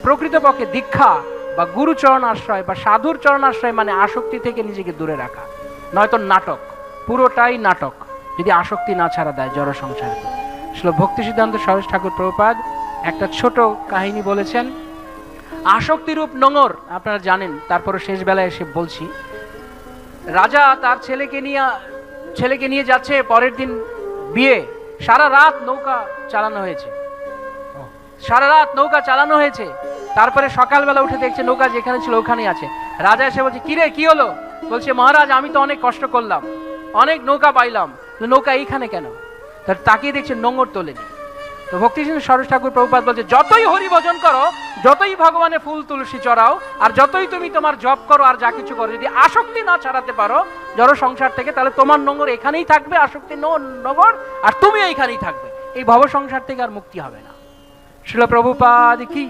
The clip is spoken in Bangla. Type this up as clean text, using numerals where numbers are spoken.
প্রকৃতপক্ষে দীক্ষা বা গুরুচরণ আশ্রয় বা সাধুর চরণ আশ্রয় মানে আসক্তি থেকে নিজেকে দূরে রাখা, নয়তো নাটক, পুরোটাই নাটক যদি আসক্তি না ছাড়া দেয় জড় সংসারে। আসলে ভক্তি সিদ্ধান্ত সরোজ ঠাকুর প্রভুপাদ একটা ছোট কাহিনী বলেছেন। আসক্তিরূপ নোঙর আপনারা জানেন, তারপরে শেষ বেলায় এসে বলছি। রাজা তার ছেলেকে নিয়ে যাচ্ছে পরের দিন বিয়ে, সারা রাত নৌকা চালানো হয়েছে। তারপরে সকালবেলা উঠে দেখছে নৌকা যেখানে ছিল ওখানেই আছে। রাজা এসে বলছে, কিরে কি হলো? বলছে, মহারাজ আমি তো অনেক কষ্ট করলাম, অনেক নৌকা পাইলাম, নৌকা এইখানে কেন? তাকিয়ে দেখছে নোঙর তোলেনি। তো ভক্তি সিদ্ধান্ত সরোজ ঠাকুর প্রভুপাদ বলছে, যতই হরি ভজন করো, যতই ভগবানের ফুল তুলসী চড়াও, আর যতই তুমি তোমার জপ করো আর যা কিছু করো, যদি আসক্তি না ছাড়াতে পারো জড় সংসার থেকে, তাহলে তোমার নোঙর এখানেই থাকবে, আসক্তি নোঙর, আর তুমি এইখানেই থাকবে। এই ভব সংসার থেকে আর মুক্তি হবে না। শিল প্রভুপাদ কি।